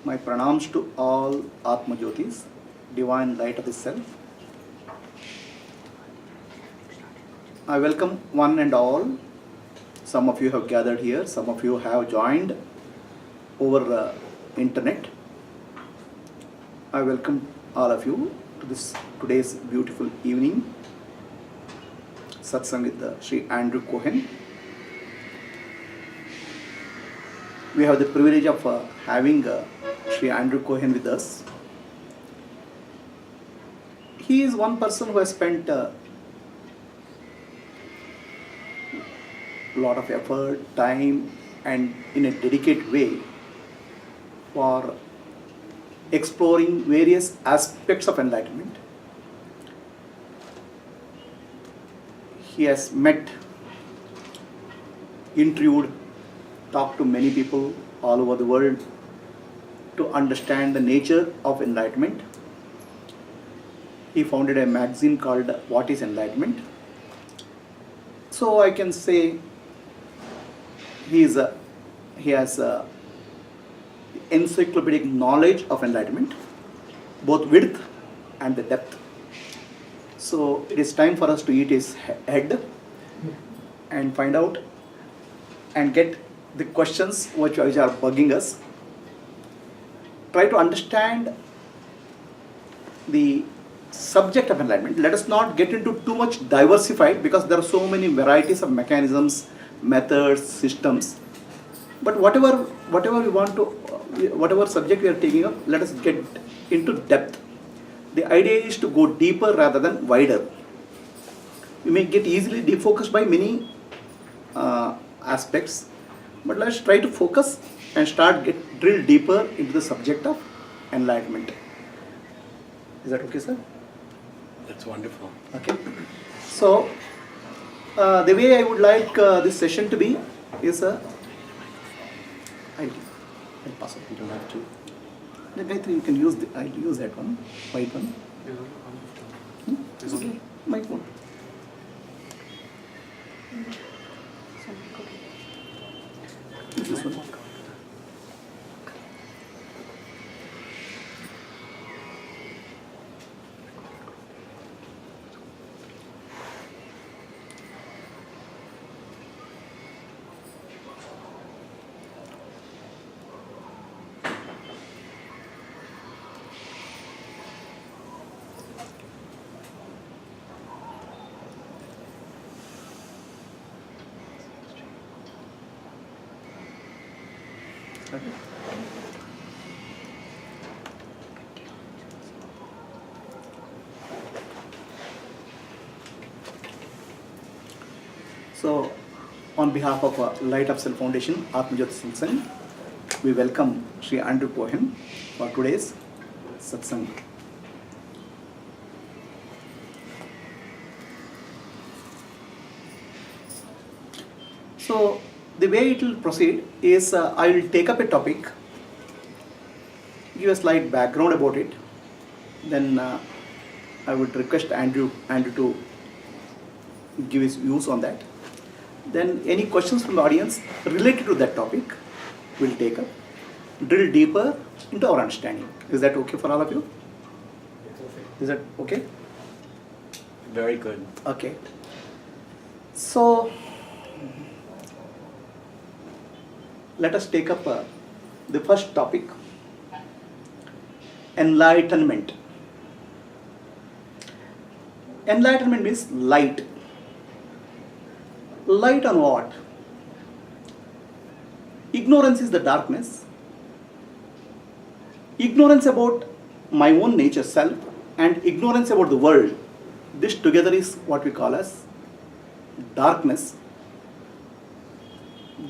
My pranams to all Atma Jyotis, divine light of the self. I welcome one and all. Some of you have gathered here, some of you have joined over internet. I welcome all of you to this today's beautiful evening satsang with Sri Andrew Cohen. We have the privilege of having Sri Andrew Cohen with us. He is one person who has spent a lot of effort, time, and in a dedicated way for exploring various aspects of enlightenment. He has met, interviewed, talked to many people all over the world to understand the nature of enlightenment. He founded a magazine called What is Enlightenment? So I can say he has encyclopedic knowledge of enlightenment, both width and the depth. So it is time for us to eat his head and find out and get the questions which are bugging us. Try to understand the subject of enlightenment. Let us not get into too much diversified because there are so many varieties of mechanisms, methods, systems. But whatever we want to, whatever subject we are taking up, let us get into depth. The idea is to go deeper rather than wider. You may get easily defocused by many aspects, but let's try to focus and drill deeper into the subject of enlightenment. Is that okay, sir? That's wonderful. Okay. So, the way I would like this session to be is I'll pass it. You don't have to. The Gayatri, you can use I'll use that one, white one. This one? My phone. This one. So, on behalf of Light of Self Foundation, Atma Jyoti Satsang, we welcome Sri Andrew Cohen for today's satsang. So, the way it will proceed is I will take up a topic, give a slight background about it, then I would request Andrew to give his views on that. Then any questions from the audience related to that topic we'll take up, drill deeper into our understanding. Is that okay for all of you? Is that okay? Very good. Okay. So, let us take up the first topic, enlightenment. Enlightenment means light. Light on what? Ignorance is the darkness. Ignorance about my own nature, self, and ignorance about the world. This together is what we call as darkness.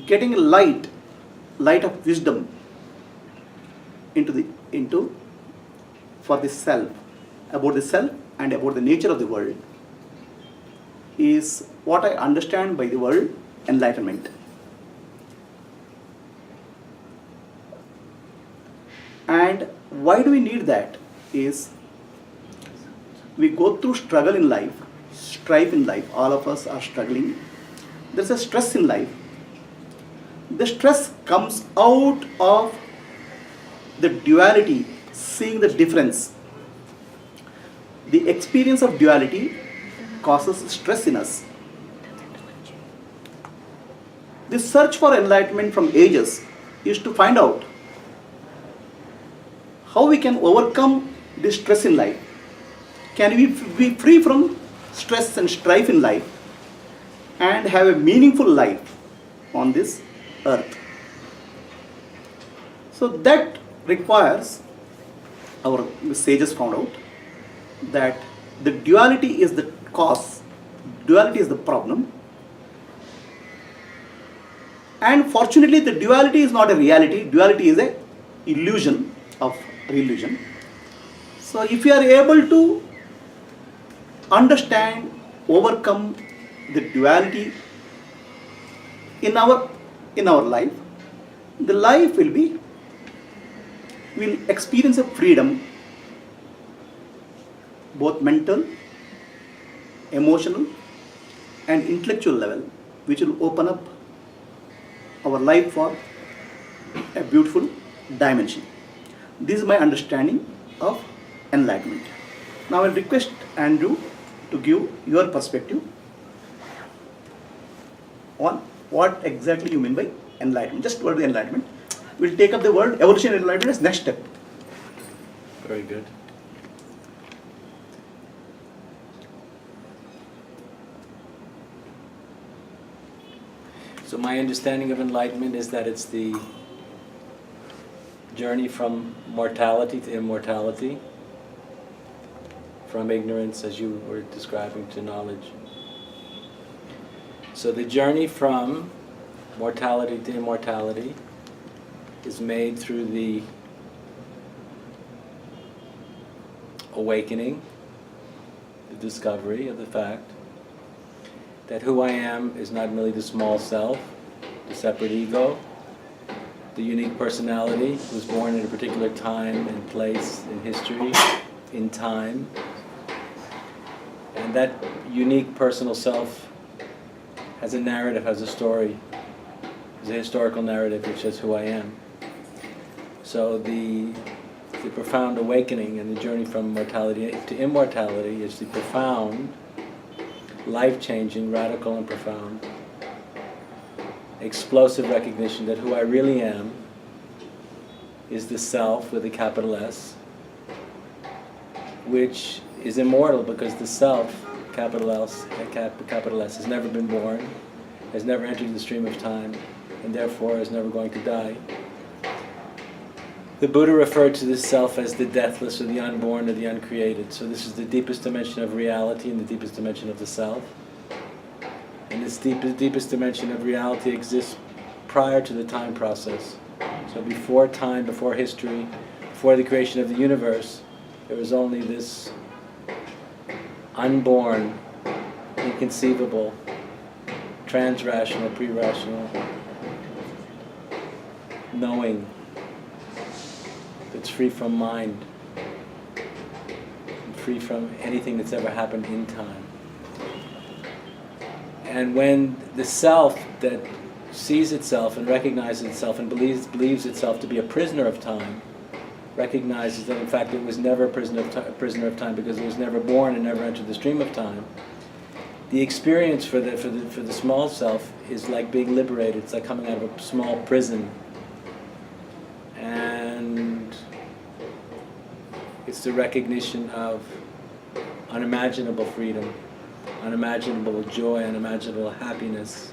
Getting light of wisdom for the self, about the self and about the nature of the world is what I understand by the word enlightenment. And why do we need that is we go through struggle in life, strife in life. All of us are struggling. There's a stress in life. The stress comes out of the duality, seeing the difference. The experience of duality causes stress in us. The search for enlightenment from ages is to find out how we can overcome this stress in life. Can we be free from stress and strife in life and have a meaningful life on this earth? So that requires, our sages found out that the duality is the cause, duality is the problem. And fortunately, the duality is not a reality, duality is an illusion of religion. So if you are able to understand, overcome the duality in our life, the life will experience a freedom, both mental, emotional and intellectual level, which will open up our life for a beautiful dimension. This is my understanding of enlightenment. Now I will request Andrew to give your perspective on what exactly you mean by enlightenment. Just word the enlightenment. We'll take up the word evolution and enlightenment as next step. Very good. So my understanding of enlightenment is that it's the journey from mortality to immortality, from ignorance, as you were describing, to knowledge. So the journey from mortality to immortality is made through the awakening, the discovery of the fact that who I am is not merely the small self, the separate ego, the unique personality who was born at a particular time and place in history, in time. And that unique personal self has a narrative, has a story, has a historical narrative which says who I am. So the profound awakening and the journey from mortality to immortality is the profound, life-changing, radical and profound, explosive recognition that who I really am is the self with a capital S, which is immortal because the self, capital S, has never been born, has never entered the stream of time, and therefore is never going to die. The Buddha referred to this self as the deathless or the unborn or the uncreated. So this is the deepest dimension of reality and the deepest dimension of the self. And this deepest dimension of reality exists prior to the time process. So before time, before history, before the creation of the universe, there was only this unborn, inconceivable, trans-rational, pre-rational knowing that's free from mind, and free from anything that's ever happened in time. And when the self that sees itself and recognizes itself and believes itself to be a prisoner of time, recognizes that in fact it was never a prisoner of time because it was never born and never entered the stream of time, the experience for the small self is like being liberated. It's like coming out of a small prison. And it's the recognition of unimaginable freedom, unimaginable joy, unimaginable happiness,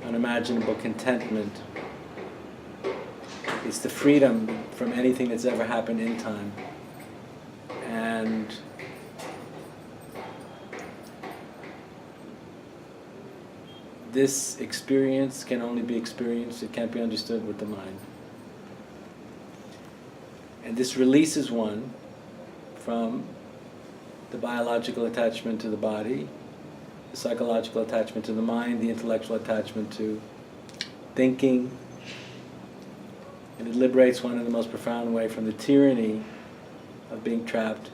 unimaginable contentment. It's the freedom from anything that's ever happened in time. And this experience can only be experienced, it can't be understood with the mind. And this releases one from the biological attachment to the body, the psychological attachment to the mind, the intellectual attachment to thinking. And it liberates one in the most profound way from the tyranny of being trapped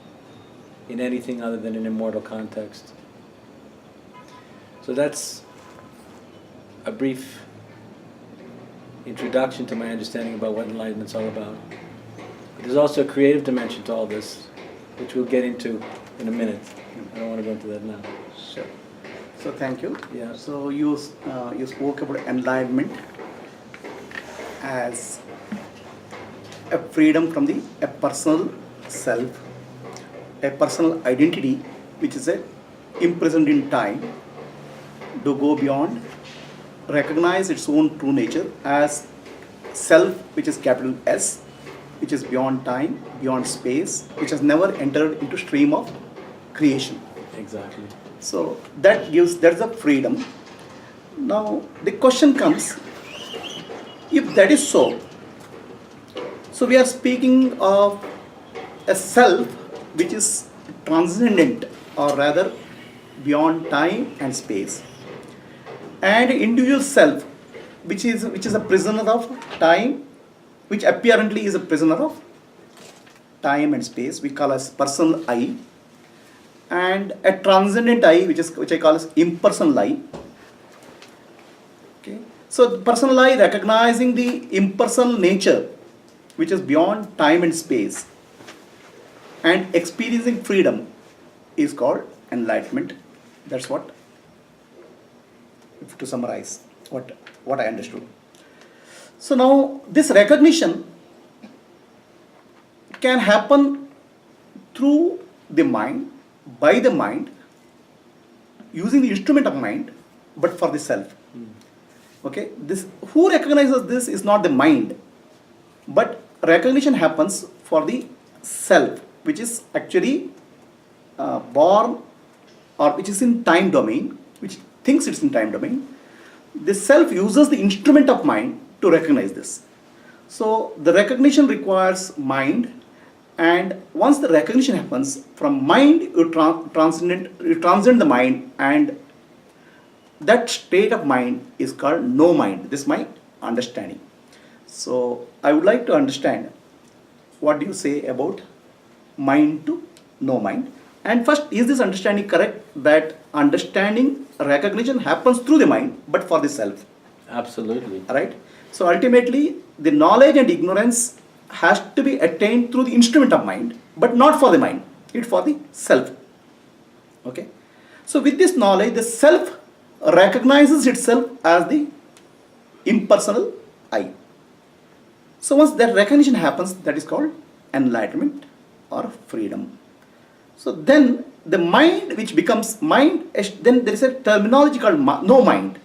in anything other than an immortal context. So that's a brief introduction to my understanding about what enlightenment's all about. But there's also a creative dimension to all this, which we'll get into in a minute. I don't want to go into that now. Sure. So thank you. Yeah. So you spoke about enlightenment as a freedom from a personal self, a personal identity which is imprisoned in time, to go beyond, recognize its own true nature as self, which is capital S, which is beyond time, beyond space, which has never entered into stream of creation. Exactly. So that's a freedom. Now the question comes, if that is so we are speaking of a self which is transcendent, or rather beyond time and space, and individual self which is a prisoner of time, which apparently is a prisoner of time and space, we call as personal I, and a transcendent I, which I call as impersonal I. Okay, so the personal I, recognizing the impersonal nature which is beyond time and space, and experiencing freedom, is called enlightenment. That's what, to summarize what I understood. So now this recognition can happen through the mind, by the mind, using the instrument of mind, but for the self. Okay, this, who recognizes this is not the mind, but recognition happens for the self, which is actually born, or which is in time domain, which thinks it's in time domain. The self uses the instrument of mind to recognize this. So the recognition requires mind, and once the recognition happens, from mind you transcend the mind, and that state of mind is called no mind. This is my understanding. So I would like to understand, what do you say about mind to no mind? And first, is this understanding correct, that understanding, recognition happens through the mind, but for the self? Absolutely. Right? So ultimately, the knowledge and ignorance has to be attained through the instrument of mind, but not for the mind. It's for the self. Okay? So with this knowledge, the self recognizes itself as the impersonal I. So once that recognition happens, that is called enlightenment or freedom. So then the mind, which becomes mind, then there is a terminology called no mind.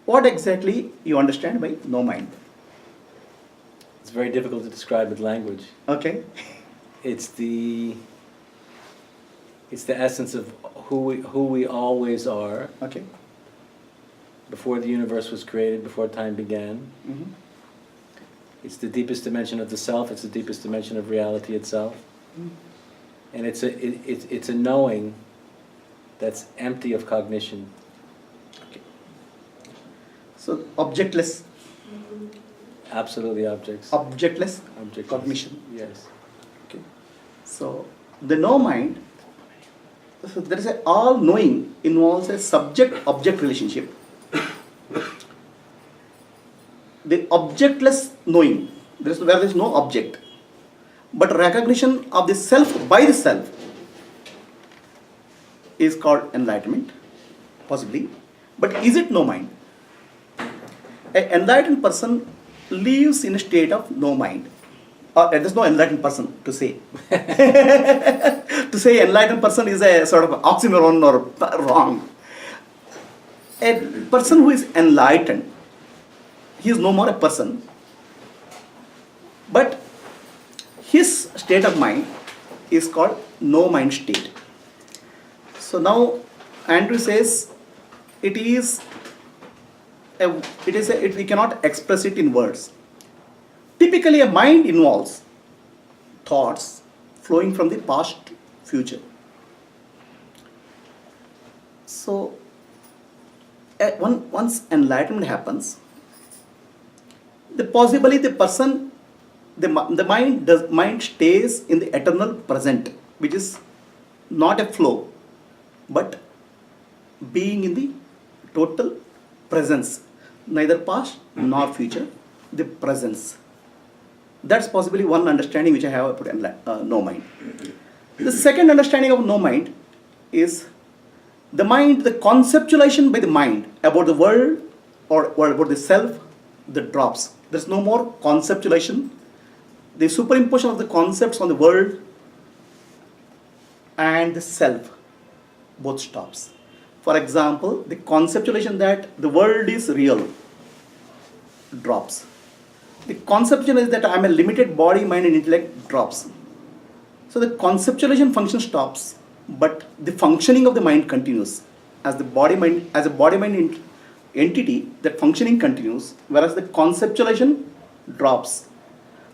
What exactly you understand by no mind? It's very difficult to describe with language. Okay. It's the essence of who we always are. Okay. Before the universe was created, before time began. Mm-hmm. It's the deepest dimension of the self. It's the deepest dimension of reality itself. Mm. And it's a knowing that's empty of cognition. Okay. So objectless. Absolutely objects. Objectless. Objectless. Cognition. Yes. Okay. So the no mind, so there is a all knowing involves a subject-object relationship. The objectless knowing, where there is no object, but recognition of the self by the self, is called enlightenment, possibly. But is it no mind? An enlightened person lives in a state of no mind. Or there is no enlightened person to say. To say enlightened person is a sort of oxymoron or wrong. A person who is enlightened, he is no more a person, but his state of mind is called no mind state. So now Andrew says we cannot express it in words. Typically a mind involves thoughts flowing from the past, future. So once enlightenment happens, the mind stays in the eternal present, which is not a flow, but being in the total presence. neither past nor future, the presence. That's possibly one understanding which I have about no mind. The second understanding of no mind is the mind, the conceptualization by the mind about the world or about the self, that drops. There's no more conceptualization. The superimposition of the concepts on the world and the self both stops. For example, the conceptualization that the world is real drops. The conceptualization is that I'm a limited body, mind, and intellect drops. So the conceptualization function stops, but the functioning of the mind continues. As the body mind, as a body mind entity, that functioning continues, whereas the conceptualization drops.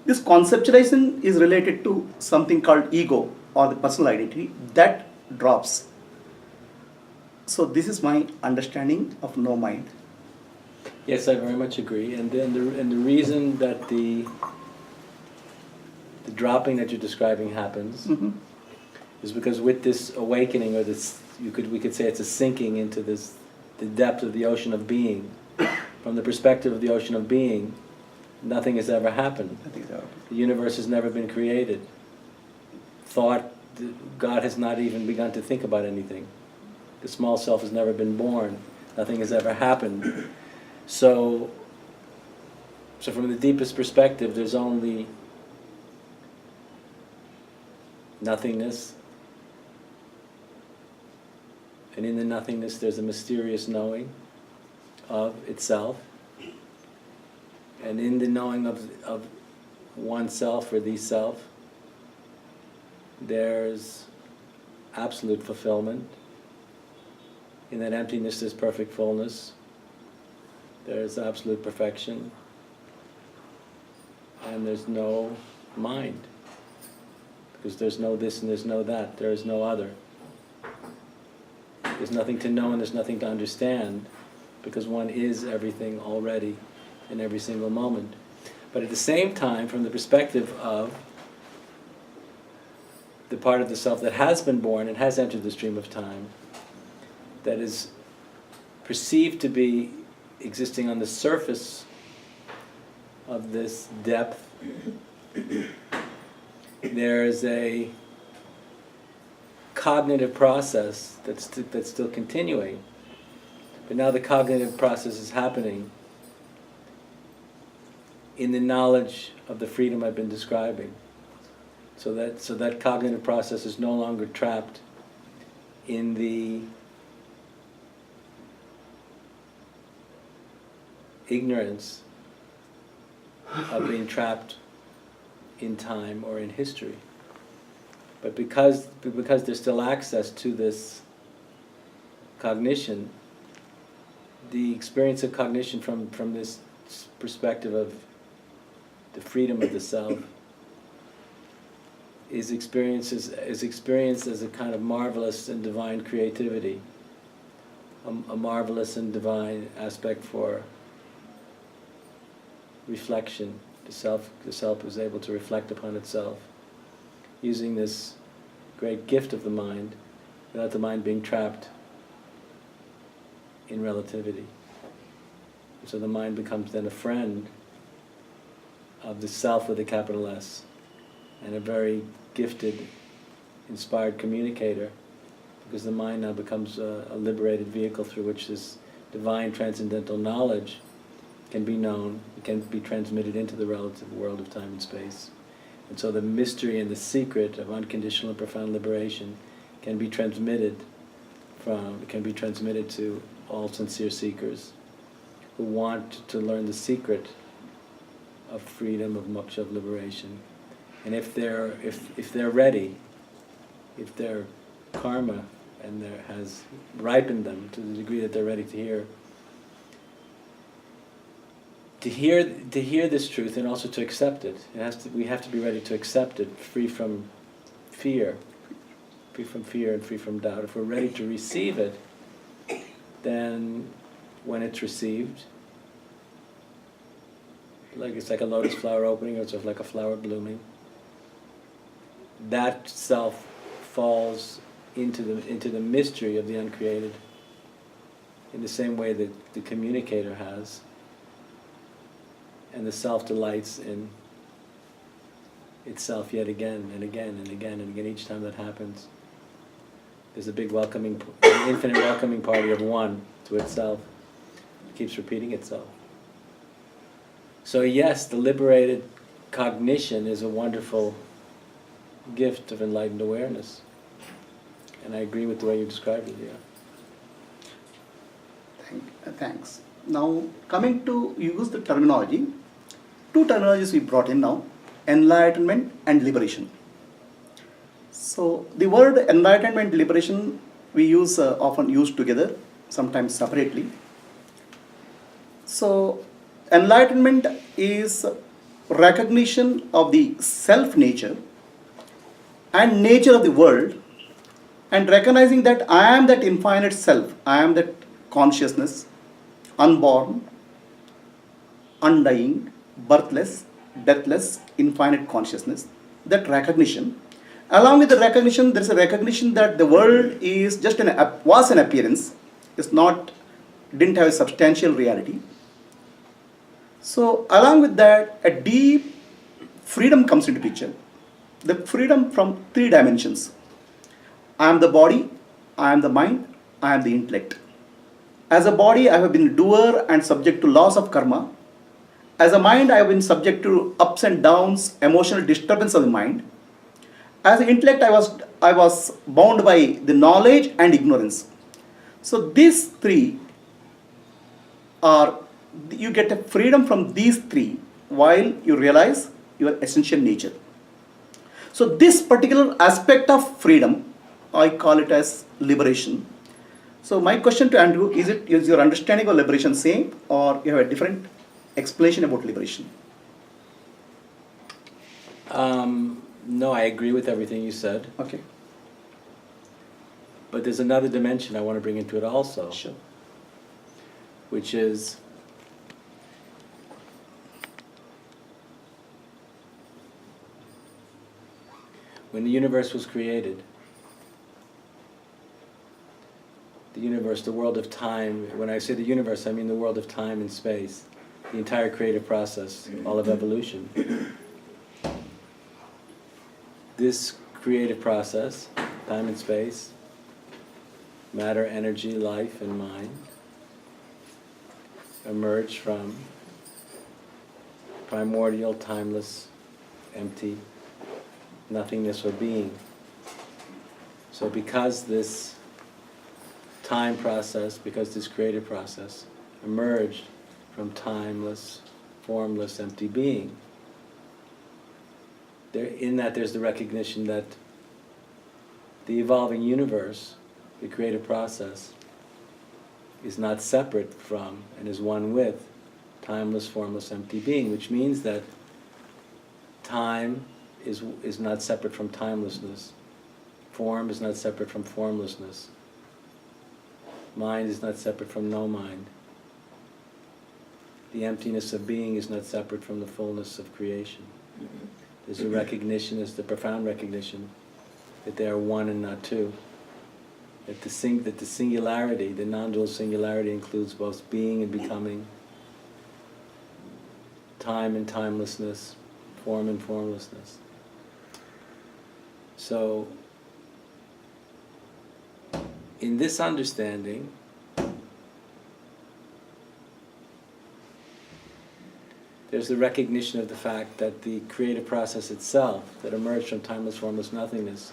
This conceptualization is related to something called ego or the personal identity that drops. So this is my understanding of no mind. Yes, I very much agree. And then the reason that the dropping that you're describing happens is because with this awakening, or this, we could say it's a sinking into this, the depth of the ocean of being. From the perspective of the ocean of being, nothing has ever happened. The universe has never been created. God has not even begun to think about anything. The small self has never been born. Nothing has ever happened. So from the deepest perspective, there's only nothingness. And in the nothingness, there's a mysterious knowing of itself. And in the knowing of oneself or the self, there's absolute fulfillment. In that emptiness, there's perfect fullness. There's absolute perfection. And there's no mind. Because there's no this and there's no that. There is no other. There's nothing to know and there's nothing to understand, because one is everything already in every single moment. But at the same time, from the perspective of the part of the self that has been born and has entered the stream of time, that is perceived to be existing on the surface of this depth, there is a cognitive process that's still continuing. But now the cognitive process is happening in the knowledge of the freedom I've been describing. So that cognitive process is no longer trapped in the ignorance of being trapped in time or in history. But because there's still access to this cognition, the experience of cognition from this perspective of the freedom of the self is experienced as a kind of marvelous and divine creativity, a marvelous and divine aspect for reflection. The self is able to reflect upon itself, using this great gift of the mind, without the mind being trapped in relativity. And so the mind becomes then a friend of the self with a capital S, and a very gifted, inspired communicator, because the mind now becomes a liberated vehicle through which this divine transcendental knowledge can be known, it can be transmitted into the relative world of time and space. And so the mystery and the secret of unconditional and profound liberation can be transmitted to all sincere seekers who want to learn the secret of freedom, of moksha, of liberation. And if they're ready, if their karma and has ripened them to the degree that they're ready to hear this truth and also to accept it. We have to be ready to accept it, free from fear and free from doubt. If we're ready to receive it, then when it's received, it's like a lotus flower opening, or it's like a flower blooming, that self falls into the mystery of the uncreated in the same way that the communicator has. and the self delights in itself yet again and again and again and again. Each time that happens, there's a big welcoming, an infinite welcoming party of one to itself. It keeps repeating itself. So yes, the liberated cognition is a wonderful gift of enlightened awareness. And I agree with the way you described it, yeah. Thanks. Now, coming to use the terminology, two terminologies we brought in now, enlightenment and liberation. So, the word enlightenment, liberation, we use often used together, sometimes separately. So, enlightenment is recognition of the self nature and nature of the world, and recognizing that I am that infinite self, I am that consciousness, unborn, undying, birthless, deathless, infinite consciousness. That recognition. Along with the recognition, there is a recognition that the world is just was an appearance, didn't have a substantial reality. So, along with that, a deep freedom comes into picture. The freedom from three dimensions. I am the body, I am the mind, I am the intellect. As a body, I have been doer and subject to laws of karma. As a mind, I have been subject to ups and downs, emotional disturbance of the mind. As an intellect, I was bound by the knowledge and ignorance. So these three you get a freedom from these three while you realize your essential nature. So this particular aspect of freedom, I call it as liberation. So my question to Andrew, is your understanding of liberation same, or you have a different explanation about liberation? No, I agree with everything you said. Okay. But there's another dimension I want to bring into it also. Sure. Which is when the universe was created, the world of time, when I say the universe, I mean the world of time and space, the entire creative process, all of evolution. This creative process, time and space, matter, energy, life, and mind, emerge from primordial, timeless, empty nothingness or being. So because this time process, because this creative process emerged from timeless, formless, empty being, in that there's the recognition that the evolving universe, the creative process, is not separate from and is one with timeless, formless, empty being, which means that time is not separate from timelessness. Form is not separate from formlessness. Mind is not separate from no mind. The emptiness of being is not separate from the fullness of creation. There's a recognition, there's the profound recognition that they are one and not two. That the singularity, the non-dual singularity, includes both being and becoming, time and timelessness, form and formlessness. So, in this understanding, there's the recognition of the fact that the creative process itself, that emerged from timeless, formless nothingness,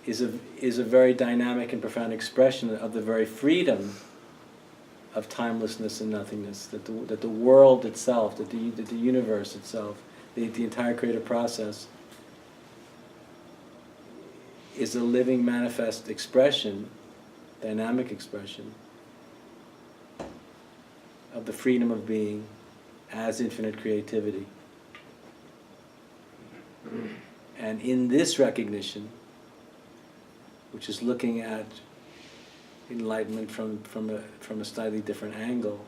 is a very dynamic and profound expression of the very freedom of timelessness and nothingness. That the world itself, that the universe itself, the entire creative process, is a living, manifest expression, dynamic expression, of the freedom of being as infinite creativity. And in this recognition, which is looking at enlightenment from a slightly different angle,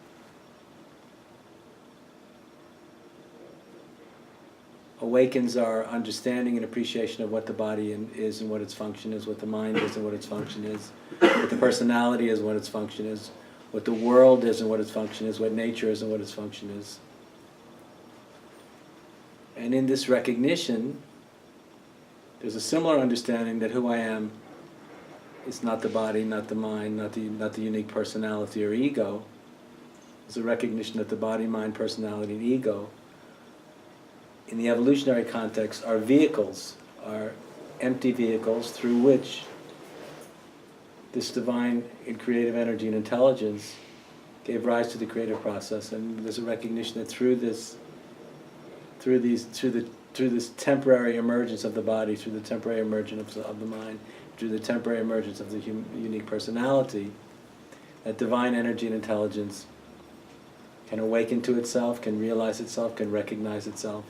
awakens our understanding and appreciation of what the body is and what its function is, what the mind is and what its function is, what the personality is and what its function is, what the world is and what its function is, what nature is and what its function is. And in this recognition, there's a similar understanding that who I am is not the body, not the mind, not the unique personality or ego. There's a recognition that the body, mind, personality, and ego, in the evolutionary context, are vehicles, are empty vehicles through which this divine and creative energy and intelligence gave rise to the creative process. And there's a recognition that through this temporary emergence of the body, through the temporary emergence of the mind, through the temporary emergence of the unique personality, that divine energy and intelligence can awaken to itself, can realize itself, can recognize itself,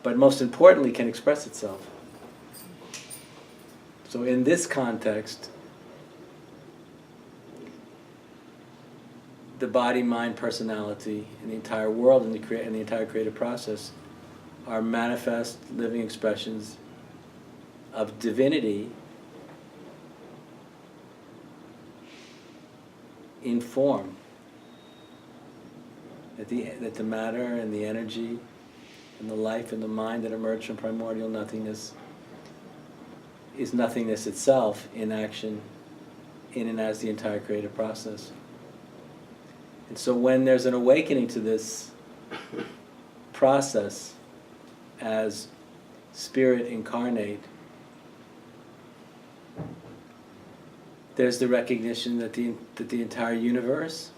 but most importantly can express itself. So in this context, the body, mind, personality, and the entire world and the entire creative process are manifest living expressions of divinity in form. That the matter and the energy and the life and the mind that emerge from primordial nothingness is nothingness itself in action, in and as the entire creative process. And so when there's an awakening to this process as spirit incarnate, there's the recognition that the entire universe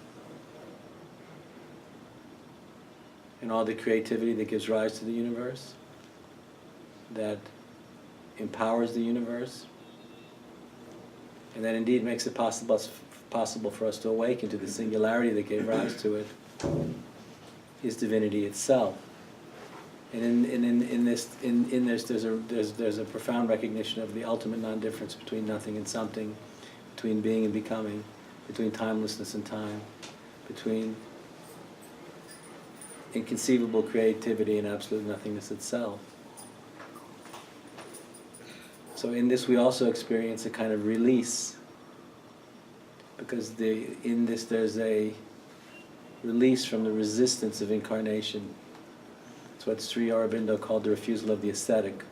and all the creativity that gives rise to the universe, that empowers the universe, and that indeed makes it possible for us to awaken to the singularity that gave rise to it, is divinity itself. And in this there's a profound recognition of the ultimate non-difference between nothing and something, between being and becoming, between timelessness and time, between inconceivable creativity and absolute nothingness itself. So in this we also experience a kind of release, because in this there's a release from the resistance of incarnation. It's what Sri Aurobindo called the refusal of the ascetic.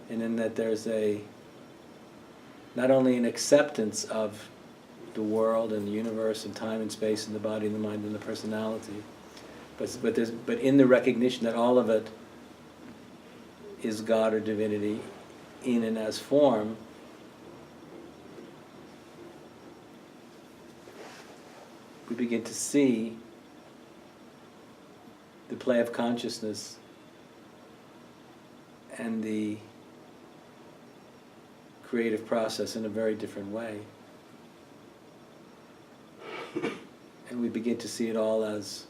And in that there's not only an acceptance of the world and the universe and time and space and the body and the mind and the personality, but in the recognition that all of it is God or divinity in and as form, we begin to see the play of consciousness and the creative process in a very different way. And we begin to see it all as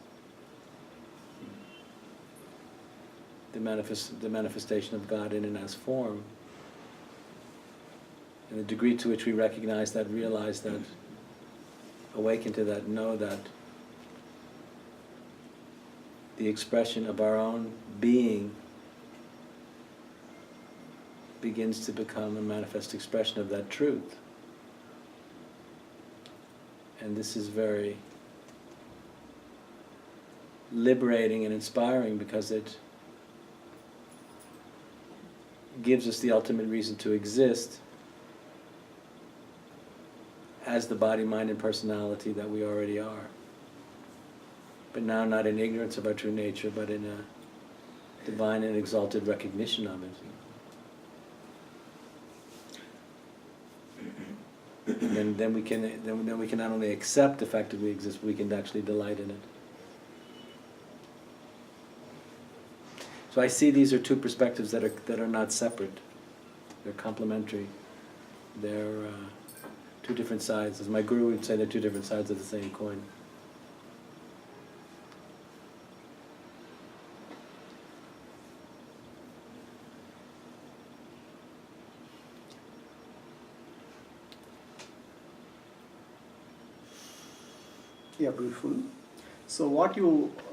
the manifestation of God in and as form. And the degree to which we recognize that, realize that, awaken to that, know that the expression of our own being begins to become a manifest expression of that truth. And this is very liberating and inspiring, because it gives us the ultimate reason to exist as the body, mind, and personality that we already are. But now not in ignorance of our true nature, but in a divine and exalted recognition of it. And then we can not only accept the fact that we exist, but we can actually delight in it. So I see these are two perspectives that are not separate. They're complementary. They're two different sides. As my guru would say, they're two different sides of the same coin. Yeah, beautiful. So what you